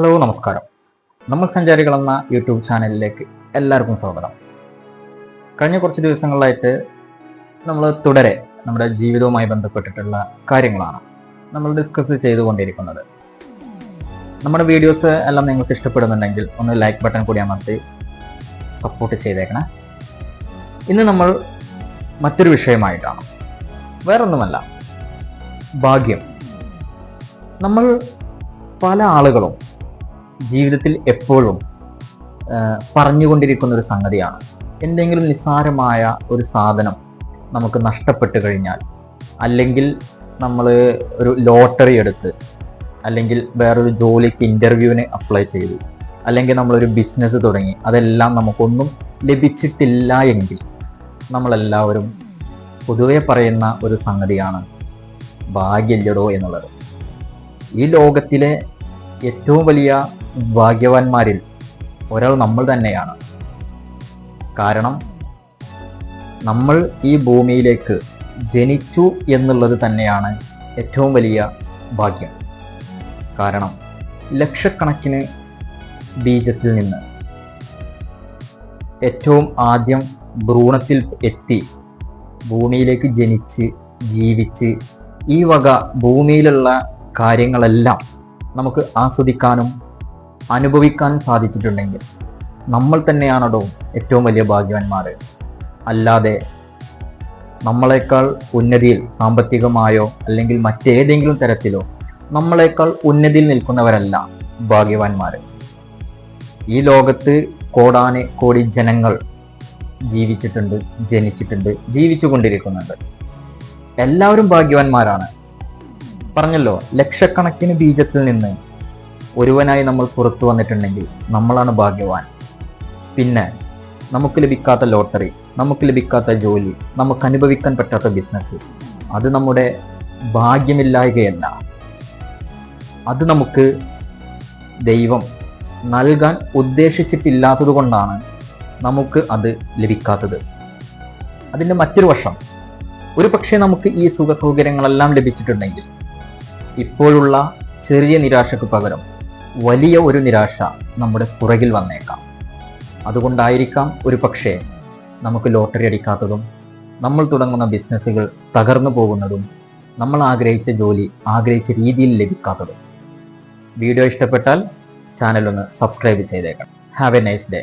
Hello, നമസ്കാരം. നമ്മൾ സഞ്ചാരികൾ എന്ന യൂട്യൂബ് ചാനലിലേക്ക് എല്ലാവർക്കും സ്വാഗതം. കഴിഞ്ഞ കുറച്ച് ദിവസങ്ങളായിട്ട് നമ്മൾ തുടരെ നമ്മുടെ ജീവിതവുമായി ബന്ധപ്പെട്ടിട്ടുള്ള കാര്യങ്ങളാണ് നമ്മൾ ഡിസ്കസ് ചെയ്തുകൊണ്ടിരിക്കുന്നത്. നമ്മുടെ വീഡിയോസ് എല്ലാം നിങ്ങൾക്ക് ഇഷ്ടപ്പെടുന്നുണ്ടെങ്കിൽ ഒന്ന് ലൈക്ക് ബട്ടൺ കൂടി അമർത്തി സപ്പോർട്ട് ചെയ്തേക്കണേ. ഇന്ന് നമ്മൾ മറ്റൊരു വിഷയമായിട്ടാണ്, വേറൊന്നുമല്ല, ഭാഗ്യം. നമ്മൾ പല ആളുകളും ജീവിതത്തിൽ എപ്പോഴും പറഞ്ഞുകൊണ്ടിരിക്കുന്ന ഒരു സംഗതിയാണ്, എന്തെങ്കിലും നിസ്സാരമായ ഒരു സാധനം നമുക്ക് നഷ്ടപ്പെട്ട് കഴിഞ്ഞാൽ, അല്ലെങ്കിൽ നമ്മൾ ഒരു ലോട്ടറി എടുത്ത്, അല്ലെങ്കിൽ വേറൊരു ജോലിക്ക് ഇൻ്റർവ്യൂവിന് അപ്ലൈ ചെയ്തു, അല്ലെങ്കിൽ നമ്മളൊരു ബിസിനസ് തുടങ്ങി, അതെല്ലാം നമുക്കൊന്നും ലഭിച്ചിട്ടില്ല എങ്കിൽ നമ്മളെല്ലാവരും പൊതുവെ പറയുന്ന ഒരു സംഗതിയാണ് ഭാഗ്യമില്ലടോ എന്നുള്ളത്. ഈ ലോകത്തിലെ ഏറ്റവും വലിയ ഭാഗ്യവാന്മാരിൽ ഒരാൾ നമ്മൾ തന്നെയാണ്. കാരണം നമ്മൾ ഈ ഭൂമിയിലേക്ക് ജനിച്ചു എന്നുള്ളത് തന്നെയാണ് ഏറ്റവും വലിയ ഭാഗ്യം. കാരണം ലക്ഷക്കണക്കിന് ബീജത്തിൽ നിന്ന് ഏറ്റവും ആദ്യം ഭ്രൂണത്തിൽ എത്തി ഭൂമിയിലേക്ക് ജനിച്ച് ജീവിച്ച് ഈ വക ഭൂമിയിലുള്ള കാര്യങ്ങളെല്ലാം നമുക്ക് ആസ്വദിക്കാനും അനുഭവിക്കാനും സാധിച്ചിട്ടുണ്ടെങ്കിൽ നമ്മൾ തന്നെയാണോ ഏറ്റവും വലിയ ഭാഗ്യവാന്മാർ. അല്ലാതെ നമ്മളെക്കാൾ ഉന്നതിയിൽ സാമ്പത്തികമായോ അല്ലെങ്കിൽ മറ്റേതെങ്കിലും തരത്തിലോ നമ്മളെക്കാൾ ഉന്നതിയിൽ നിൽക്കുന്നവരല്ല ഭാഗ്യവാന്മാർ. ഈ ലോകത്ത് കോടാന് കോടി ജനങ്ങൾ ജീവിച്ചിട്ടുണ്ട്, ജനിച്ചിട്ടുണ്ട്, ജീവിച്ചു കൊണ്ടിരിക്കുന്നുണ്ട്. എല്ലാവരും ഭാഗ്യവാന്മാരാണ്. പറഞ്ഞല്ലോ, ലക്ഷക്കണക്കിന് ബീജത്തിൽ നിന്ന് ഒരുവനായി നമ്മൾ പുറത്തു വന്നിട്ടുണ്ടെങ്കിൽ നമ്മളാണ് ഭാഗ്യവാൻ. പിന്നെ നമുക്ക് ലഭിക്കാത്ത ലോട്ടറി, നമുക്ക് ലഭിക്കാത്ത ജോലി, നമുക്ക് അനുഭവിക്കാൻ പറ്റാത്ത ബിസിനസ്, അത് നമ്മുടെ ഭാഗ്യമില്ലായ്കയല്ല, അത് നമുക്ക് ദൈവം നൽകാൻ ഉദ്ദേശിച്ചിട്ടില്ലാത്തത് കൊണ്ടാണ് നമുക്ക് അത് ലഭിക്കാത്തത്. അതിൻ്റെ മറ്റൊരു വശം, ഒരു പക്ഷേ നമുക്ക് ഈ സുഖ സൗകര്യങ്ങളെല്ലാം ലഭിച്ചിട്ടുണ്ടെങ്കിൽ ഇപ്പോഴുള്ള ചെറിയ നിരാശക്ക് പകരം വലിയ ഒരു നിരാശ നമ്മുടെ പുറകിൽ വന്നേക്കാം. അതുകൊണ്ടായിരിക്കാം ഒരു പക്ഷേ നമുക്ക് ലോട്ടറി അടിക്കാത്തതും, നമ്മൾ തുടങ്ങുന്ന ബിസിനസ്സുകൾ തകർന്നു പോകുന്നതും, നമ്മൾ ആഗ്രഹിച്ച ജോലി ആഗ്രഹിച്ച രീതിയിൽ ലഭിക്കാത്തതും. വീഡിയോ ഇഷ്ടപ്പെട്ടാൽ ചാനൽ ഒന്ന് സബ്സ്ക്രൈബ് ചെയ്തേക്കാം. Have A nice day.